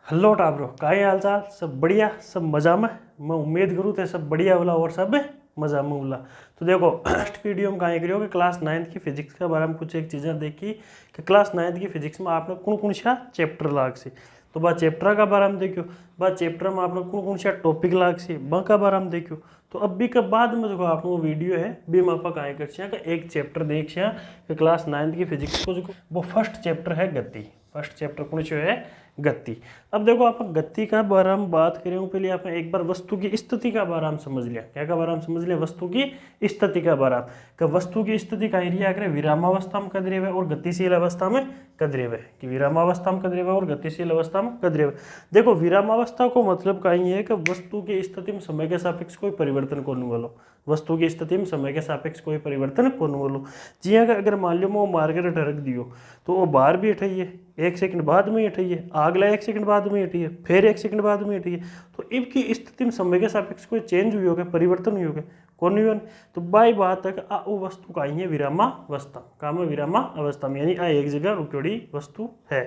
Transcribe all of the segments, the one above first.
Hello टाब्रो, का हाल चाल? सब बढ़िया, सब मजा में। मैं उम्मीद करूँ तो सब बढ़िया वाला और सब मजा में वाला। तो देखो फर्स्ट वीडियो में कहीं करियो कि क्लास 9th की फिजिक्स के बारे में कुछ एक चीज़ें देखी कि क्लास 9th की फिजिक्स में आपने कौन कौन सा चैप्टर लाग से। तो बा चैप्टर का बारे में देखियो, बा चैप्टर में आपने कौन कौन सा टॉपिक लाग से बा का बारे में देखियो। तो अभी के बाद में देखो आपको वो वीडियो है भी में आप कहीं कर एक चैप्टर देख कि क्लास 9th की फिजिक्स को जो वो फर्स्ट चैप्टर है गति। फर्स्ट चैप्टर कौन सा है? गति। अब देखो आप गति का बारे में बात करें, पहले आप एक बार वस्तु की स्थिति का बारे में समझ लिया। क्या का बारे में समझ लिया? वस्तु की स्थिति का बारे में। कि वस्तु की स्थिति का एरिया अगर विरामावस्था में कद रहे और गतिशील अवस्था में कद रहे, कि विरामावस्था में कद रहे और गतिशील अवस्था में कद रहे। देखो विरामावस्था को मतलब कहीं है कि वस्तु की स्थिति में समय के सापेक्ष कोई परिवर्तन को नहीं वालो। वस्तु की स्थिति में समय के सापेक्ष कोई परिवर्तन को नहीं वालो। जी अगर मान लो मैं मार कर ढरक दियो तो वो बाहर भी हटाइए, 1 सेकंड बाद में हटाइए, अगला 1 सेकंड बाद में हटाइए, फिर 1 सेकंड बाद में हटाइए। तो इनकी स्थिति में समय के सापेक्ष कोई चेंज हुई होगा, परिवर्तन हुई होगा? कौन हुई? तो बाई बात तक वो वस्तु का है विरामावस्था। काम है विरामावस्था में, यानी एक जगह रुकड़ी वस्तु है।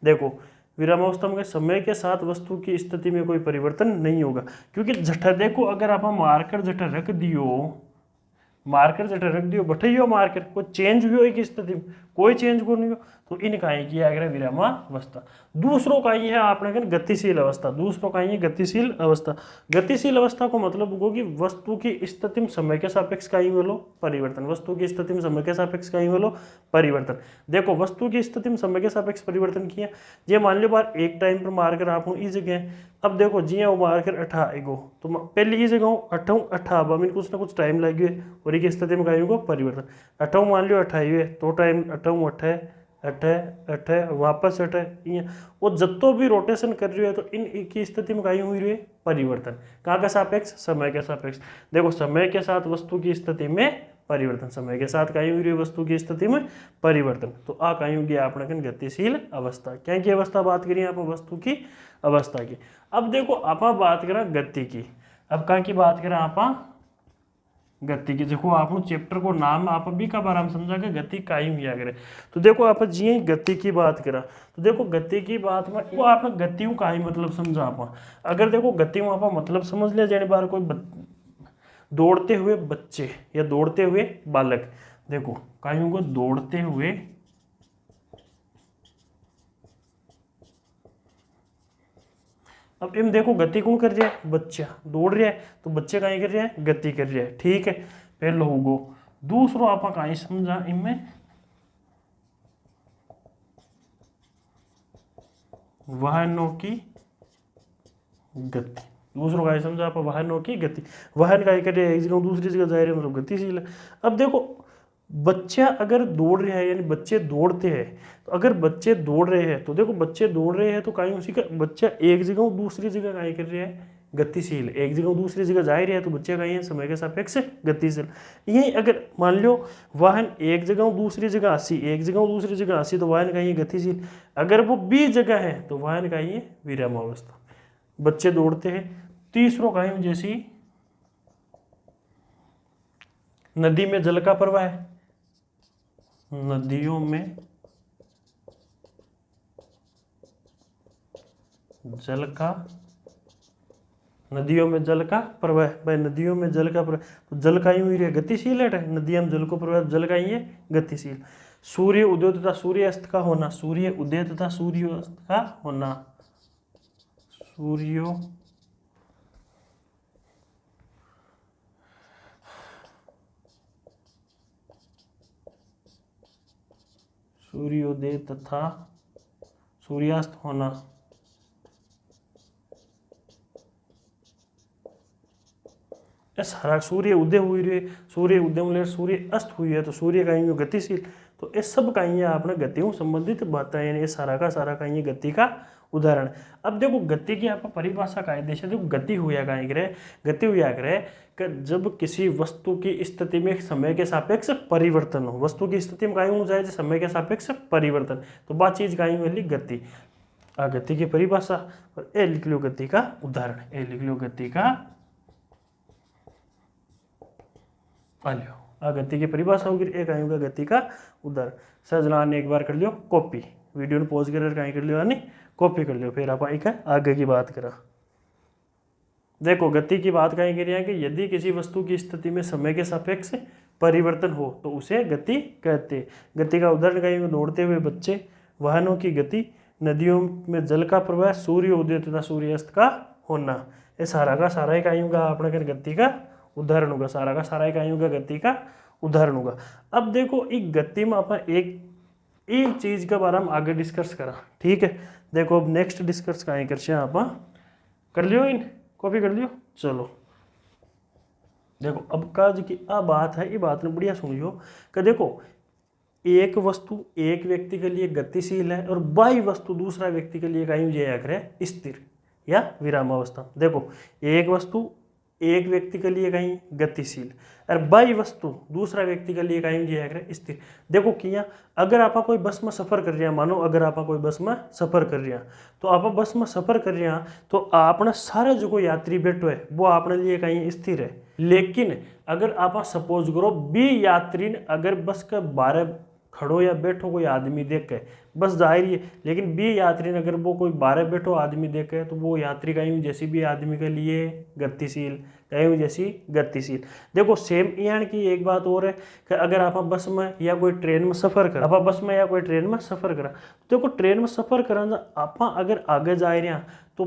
देखो विरामावस्था में समय के साथ वस्तु की स्थिति में कोई परिवर्तन नहीं होगा, क्योंकि जटा देखो अगर आप मार्कर जटा रख दियो, मार्कर जटा रख दियो बैठियो मार्कर, कोई चेंज हुई की स्थिति में? कोई चेंज को नहीं हो। तो इन का ही किया गया विरामावस्था। दूसरों का ही है आपने कहना गतिशील अवस्था। दूसरों का ही है गतिशील अवस्था। गतिशील अवस्था को मतलब होगी वस्तु की स्थिति में समय के सापेक्ष का ही बोलो परिवर्तन। वस्तु की स्थिति में समय के सापेक्ष का ही बोलो परिवर्तन। देखो वस्तु की स्थिति में समय के सापेक्ष परिवर्तन किया। ये मान लो बार एक टाइम पर मार्कर आप इस जगह, अब देखो जी वो मार्कर 8 एगो तो पहले ये जगह 8 मीन कुछ ना कुछ टाइम लगे और एक स्थिति में कहीं परिवर्तन। 8 मान लो 8 हुए तो टाइम 8 अठ वापस अठ ये वो जत्तो भी रोटेशन कर रही है तो इन की स्थिति में कहीं हुई रही है परिवर्तन। कहाँ का सापेक्ष? समय के सापेक्ष। देखो समय के साथ वस्तु की स्थिति में परिवर्तन, समय के साथ कहीं हुई रही वस्तु की स्थिति में परिवर्तन। तो आ कहीं होगी आपने गतिशील अवस्था। क्या की अवस्था बात करिए आप? वस्तु की अवस्था की। अब देखो आप बात करें गति की। अब कहाँ की बात करें आप? गति की। देखो आप चैप्टर को नाम आप भी का बारे में समझा कि गति कायम किया करे। तो देखो आप जी गति की बात करा तो देखो गति की बात में वो आप गति का ही मतलब समझा आप। अगर देखो गति में आप मतलब समझ लिया जाने बार कोई दौड़ते हुए बच्चे या दौड़ते हुए बालक, देखो कहीं को दौड़ते हुए अब इन देखो गति कौन कर रहा है? बच्चा दौड़ रहा है तो बच्चे कहीं कर रहा है? गति कर रहा है। ठीक है, फिर लोगो दूसरों आप कहीं समझा इनमें वाहनों की गति। दूसरों का समझा आप? वाहनों की गति। वाहन का कर रहे हैं एक जगह दूसरी जगह जा रहे हैं मतलब गतिशील है। अब देखो बच्चा अगर दौड़ रहा है यानी बच्चे दौड़ते हैं, तो अगर बच्चे दौड़ रहे हैं तो देखो बच्चे दौड़ रहे हैं तो कहीं उसी का बच्चा एक जगह दूसरी जगह कहीं कर रहा है? गतिशील। एक जगह दूसरी जगह जा रहा है तो बच्चे कहीं है समय के सापेक्ष गतिशील। यही अगर मान लो वाहन एक जगह दूसरी जगह आसी, एक जगह दूसरी जगह आसी तो वाहन कहीं है गतिशील। अगर वो 20 जगह है तो वाहन कहीं है विरामावस्था। बच्चे दौड़ते हैं। तीसरों कहीं जैसी नदी में जल का प्रवाह है, नदियों में जल का, नदियों में जल का प्रवाह। भाई नदियों में जल का प्रवाह तो जल का ही हुई है गतिशील है। नदियां में जल को प्रवाह, जल का ही है गतिशील। सूर्य उदय तथा सूर्य अस्त का होना, सूर्य उदय तथा सूर्य अस्त का होना, सूर्योदय तथा सूर्यास्त होना, सारा सूर्य उदय हुई रही, सूर्य उदय में सूर्य अस्त हुई है तो सूर्य का गतिशील। तो ये सब का ही आपने गतियों संबंधित बातें, ये सारा का सारा का गति का उदाहरण। अब देखो गति की आप परिभाषा का देश देखो गति हुआ कहीं करे, गति हुआ करे कि जब किसी वस्तु की स्थिति में समय के सापेक्ष परिवर्तन हो। वस्तु की स्थिति में कहीं हो जाए समय के सापेक्ष परिवर्तन, तो बात चीज कहीं मिली गति। गति की परिभाषा और ए लिख लो गति का उदाहरण, ए लिख लो गति का गति की परिभाषा होगी, एक आयुगा गति का उदाहरण। सजना ने एक बार कर लियो कॉपी। वीडियो ने पॉज कर कहीं कर लियो यानी कॉपी कर लियो। फिर आप एक आगे की बात करा। देखो गति की बात कहीं करिए कि यदि किसी वस्तु की स्थिति में समय के सापेक्ष परिवर्तन हो तो उसे गति कहते हैं। गति का उदाहरण कहीं दौड़ते हुए बच्चे, वाहनों की गति, नदियों में जल का प्रवाह, सूर्य उदय तथा सूर्यास्त का होना। ये सारा का सारा एक आयु का अपने गति का उदाहरण होगा। सारा का सारा एक आयु का गति का उदाहरण होगा। अब देखो एक गति में अपन एक चीज के बारे में आगे डिस्कस करा, ठीक है। देखो अब नेक्स्ट डिस्कस कहीं कर आप कर लियो, इन कॉपी कर लियो। चलो देखो अब का जो की आ बात है, ये बात ने बढ़िया सुनियो कि देखो एक वस्तु एक व्यक्ति के लिए गतिशील है और बाह्य वस्तु दूसरा व्यक्ति के लिए कहीं जया करे स्थिर या विरामावस्था। देखो एक वस्तु एक व्यक्ति के लिए कहीं गतिशील और बाह्य वस्तु दूसरा व्यक्ति के लिए कहीं जया करे स्थिर। देखो किया अगर आप कोई बस में सफर कर रहे हैं, मानो अगर आप कोई बस में सफर कर रहे हैं तो आप बस में सफर कर रहे हैं तो आपने सारे जो कोई यात्री बैठो है वो अपने लिए कहीं स्थिर है। लेकिन अगर आप सपोज करो बी यात्री ने अगर बस के बारे खड़ो या बैठो कोई आदमी देख के बस जाहिर है, लेकिन बी यात्री ने अगर वो कोई बाहर बैठो आदमी देख के तो वो यात्री कहीं जैसी भी आदमी के लिए गतिशील, कहीं जैसी गतिशील। देखो सेम यानी कि एक बात और है कि अगर आप बस में या कोई ट्रेन में सफर करा, आप बस में या कोई ट्रेन में सफर करा तो देखो ट्रेन में सफर करा आप अगर आगे जा रहे हैं तो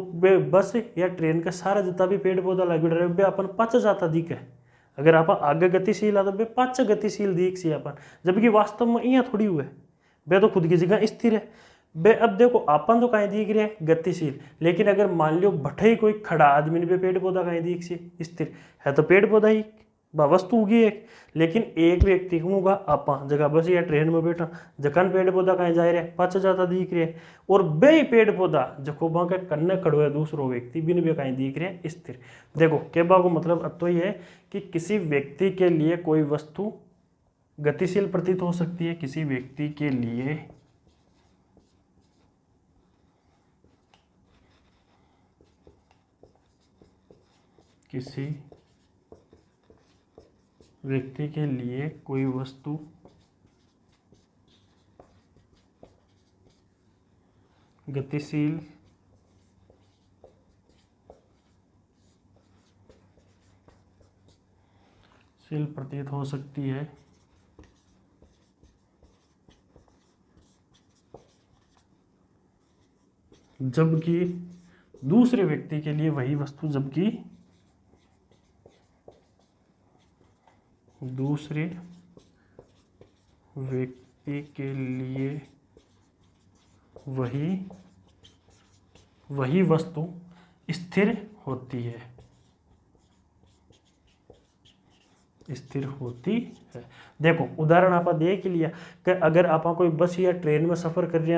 बस या ट्रेन का सारा जितना भी पेड़ पौधा लगे रहे वे अपन पाचा जाता दिखे। अगर आप आगे गतिशील आता तो पाच गतिशील दिख सी अपन, जबकि वास्तव में यहाँ थोड़ी हुआ है, वे तो खुद की जगह स्थिर है। बे अब देखो अपन तो कहीं दिख रहे हैं गतिशील, लेकिन अगर मान लो भट्टे कोई खड़ा आदमी ने पेड़ पौधा कहीं दिख सी स्थिर है तो पेड़ पौधा ही वस्तु होगी एक। लेकिन एक व्यक्ति होगा आप जगह बस या ट्रेन में बैठा जखन पेड़ पौधा कहीं जा रहे पाचा जाता दिख रहे और बे पेड़ पौधा जखो वहां के कन्ने खड़ो है दूसरो व्यक्ति बिन भी कहीं दिख रहे स्थिर। देखो कहबा को मतलब अब तो ये है कि किसी व्यक्ति के लिए कोई वस्तु गतिशील प्रतीत हो सकती है, किसी व्यक्ति के लिए कोई वस्तु गतिशील प्रतीत हो सकती है जबकि दूसरे व्यक्ति के लिए वही वस्तु दूसरे व्यक्ति के लिए वही वस्तु स्थिर होती है, देखो उदाहरण आप देख लिया कि अगर आप कोई बस या ट्रेन में सफर कर रहे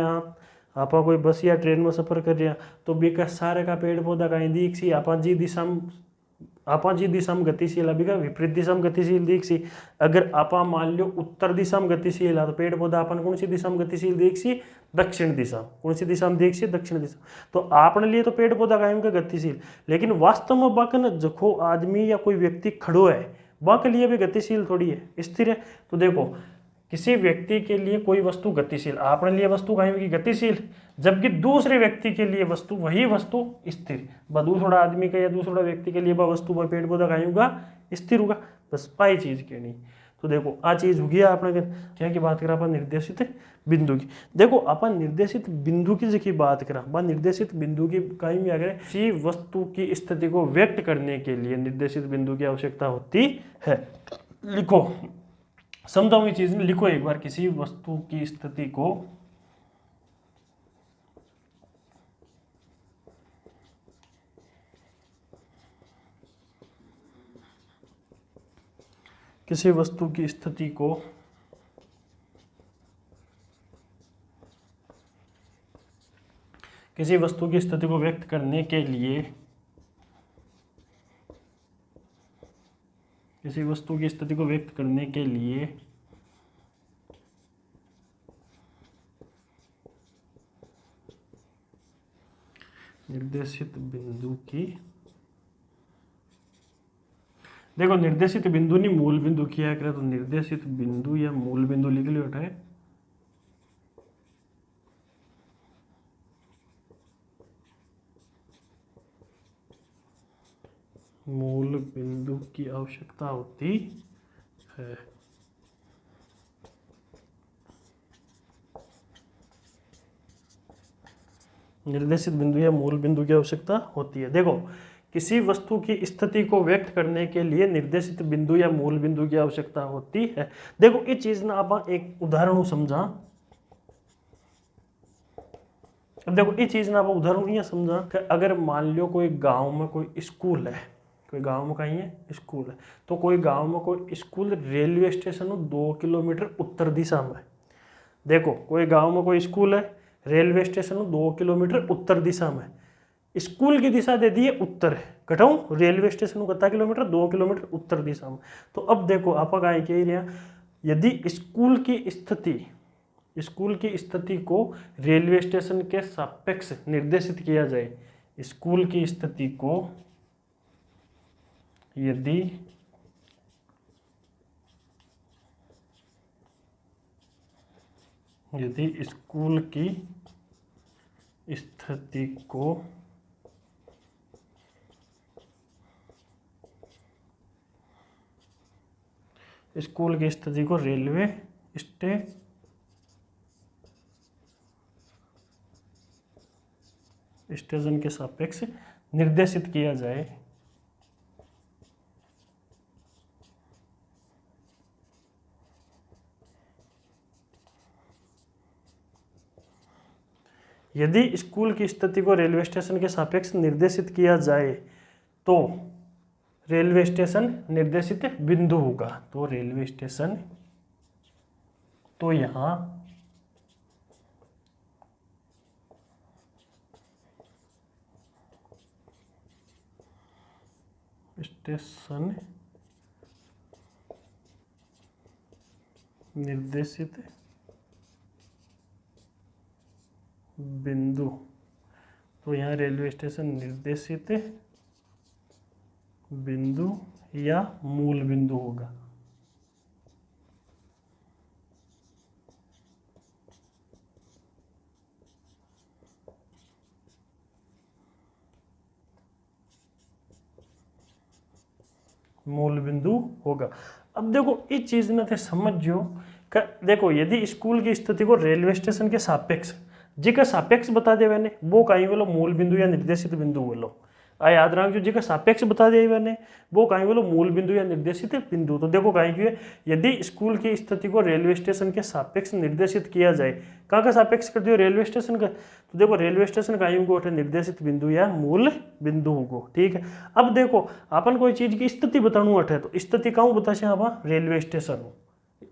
हैं, तो बीका सारे का पेड़ पौधा कहीं दिख सी आप जी दिशा में गतिशील अभी का विपरीत दिशा में गतिशील दिख सी। अगर आप मान लो उत्तर दिशा में गतिशील है तो पेड़ पौधा अपन कौन सी दिशा में गतिशील देख सी दक्षिण दिशा, कौन सी दिशा में देख सी दक्षिण दिशा। तो आपने लिए तो पेड़ पौधा कायम का गतिशील, लेकिन वास्तव में बाकन जखो आदमी या कोई व्यक्ति खड़ो है वह के लिए भी गतिशील थोड़ी है, स्थिर है। तो देखो किसी व्यक्ति के लिए कोई वस्तु गतिशील, आपने लिए वस्तु कहीं की गतिशील, जबकि दूसरे व्यक्ति के लिए वही वस्तु स्थिर। दूसरा आदमी का या दूसरा व्यक्ति के लिए वस्तु पेड़ पौधा कहीं होगा स्थिर होगा, बस पाई चीज के नहीं। तो देखो आ चीज होगी आपने क्या की बात करा अपन निर्देशित बिंदु की। देखो अपन निर्देशित बिंदु की जगह बात करा, निर्देशित बिंदु की कहीं भी अगर किसी वस्तु की स्थिति को व्यक्त करने के लिए निर्देशित बिंदु की आवश्यकता होती है। लिखो समझाओ ये चीज, लिखो एक बार, किसी वस्तु की स्थिति को व्यक्त करने के लिए निर्देशित बिंदु की, देखो निर्देशित बिंदु नहीं मूल बिंदु किया करे तो निर्देशित बिंदु या मूल बिंदु लिख लियो है। मूल बिंदु की आवश्यकता होती है। निर्देशित बिंदु या मूल बिंदु की आवश्यकता होती है। देखो, किसी वस्तु की स्थिति को व्यक्त करने के लिए निर्देशित बिंदु या मूल बिंदु की आवश्यकता होती है। देखो, ये चीज ना आप एक उदाहरण समझा। अब देखो, ये चीज ना आप उदाहरण ये समझा कि अगर मान लो कोई गांव में कोई स्कूल है, कोई गांव में कहीं है स्कूल है, तो कोई गांव में कोई स्कूल रेलवे स्टेशन 2 किलोमीटर उत्तर दिशा में। देखो, कोई गांव में कोई स्कूल है, रेलवे स्टेशन 2 किलोमीटर उत्तर दिशा में। स्कूल की दिशा दे दी है उत्तर है, घटाऊं रेलवे स्टेशन को कितना किलोमीटर, 2 किलोमीटर उत्तर दिशा में। तो अब देखो आप कहीं कह रहे हैं, यदि स्कूल की स्थिति को रेलवे स्टेशन के सापेक्ष निर्देशित किया जाए, स्कूल की स्थिति को यदि स्कूल की स्थिति को रेलवे स्टेशन के सापेक्ष निर्देशित किया जाए, यदि स्कूल की स्थिति को रेलवे स्टेशन के सापेक्ष निर्देशित किया जाए तो रेलवे स्टेशन निर्देशित बिंदु होगा। तो रेलवे स्टेशन, तो यहां स्टेशन निर्देशित बिंदु, तो यहाँ रेलवे स्टेशन निर्देशित बिंदु या मूल बिंदु होगा। मूल बिंदु होगा। अब देखो, इस चीज ने थे समझो, देखो यदि स्कूल की स्थिति को रेलवे स्टेशन के सापेक्ष, जी का सापेक्ष बता दे मैंने, वो कहीं बोलो मूल बिंदु या निर्देशित बिंदु बोलो। आ याद रखो, जी का सापेक्ष बता दिया मैंने, वो कहीं बोलो मूल बिंदु या निर्देशित बिंदु। तो देखो कहीं क्यों है, यदि स्कूल की स्थिति को रेलवे स्टेशन के सापेक्ष निर्देशित किया जाए, कहाँ का सापेक्ष कर दियो, रेलवे स्टेशन का। तो देखो रेलवे स्टेशन कहीं को निर्देशित बिंदु या मूल बिंदु होगो। ठीक है, अब देखो अपन कोई चीज की स्थिति बताणु अठे, तो स्थिति कहूँ बताशे आप रेलवे स्टेशन,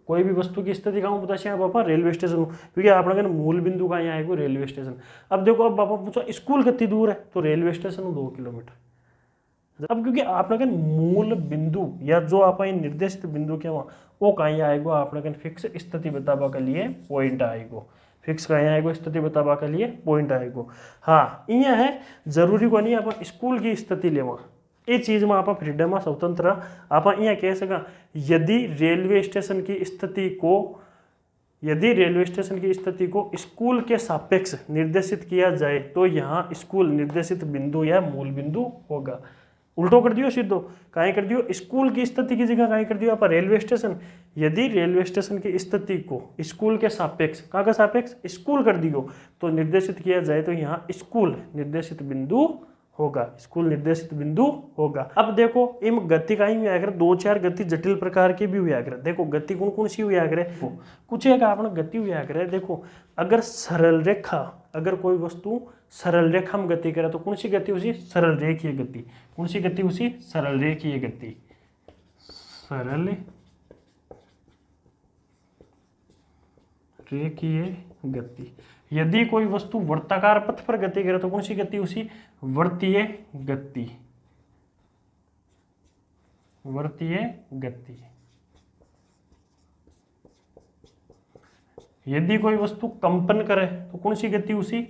कोई भी वस्तु की स्थिति कहूँ बताशे आप रेलवे स्टेशन, क्योंकि आपने मूल बिंदु कहीं आएगा रेलवे स्टेशन। अब देखो, अब आप पूछो स्कूल कितनी दूर है, तो रेलवे स्टेशन 2 किलोमीटर। अब क्योंकि आपने मूल बिंदु या जो आप निर्देशित बिंदु के वहाँ वो कहीं आएगा, आपने फिक्स स्थिति बतावा के लिए पॉइंट आएगा, फिक्स कहीं आएगा स्थिति बतावा के लिए पॉइंट आएगा। हाँ, ये है जरूरी को नहीं आप स्कूल की स्थिति लेवा, ये चीज में आप फ्रीडम में स्वतंत्र आप यहाँ कह सका। यदि रेलवे स्टेशन की स्थिति को स्कूल के सापेक्ष निर्देशित किया जाए तो यहाँ स्कूल निर्देशित बिंदु या मूल बिंदु होगा। उल्टो कर दियो, सीधो कहीं कर दियो, स्कूल की स्थिति की जगह कहीं कर दियो आप रेलवे स्टेशन। यदि रेलवे स्टेशन की स्थिति को स्कूल के सापेक्ष, कहाँ का सापेक्ष, स्कूल कर दियो, तो निर्देशित किया जाए तो यहाँ स्कूल निर्देशित बिंदु होगा, स्कूल निर्देशित बिंदु होगा। अब देखो इन गति का ही हुआ करे, 2-4 गति जटिल प्रकार के भी हुआ करे। देखो गति कौन कौन सी हुआ करे, कुछ एक आपने गति हुआ करे। देखो अगर सरल रेखा, अगर कोई वस्तु सरल रेखा में गति करे तो कौन सी गति उसी, सरल रेखीय गति। कौन सी गति उसी, सरल रेखीय गति, सरल रेखीय गति। यदि कोई वस्तु वर्ताकार पथ पर गति करे तो कौन सी गति उसी, वर्तीय गति, वर्तीय गति। यदि कोई वस्तु कंपन करे तो कौन सी गति उसी,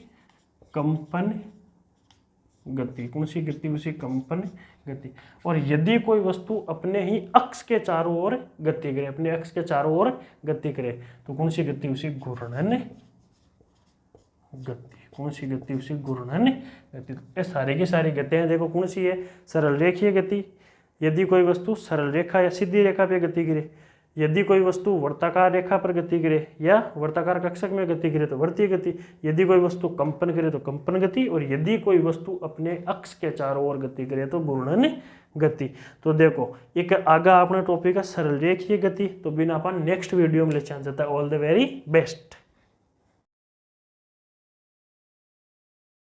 कंपन गति। कौन सी गति उसी, कंपन गति। और यदि कोई वस्तु अपने ही अक्ष के चारों ओर गति करे, अपने अक्ष के चारों ओर गति करे तो कौन सी गति उसी, घूर्णन गति। कौन सी गति उसी घूर्णन गति। ये सारी की सारी गतियाँ देखो कौन सी है, सरल रेखीय गति। यदि कोई वस्तु सरल रेखा या सीधी रेखा पे गति करे, यदि कोई वस्तु वर्ताकार रेखा पर गति करे या वर्ताकार कक्षक में गति करे तो वर्तीय गति, यदि कोई वस्तु कंपन करे तो कंपन गति, और यदि कोई वस्तु अपने अक्ष के चारों ओर गति करे तो घूर्णन गति। तो देखो एक आगा अपना टॉपिक है सरल रेखीय गति। तो बिना अपन नेक्स्ट वीडियो में ले जाता है। All the very best.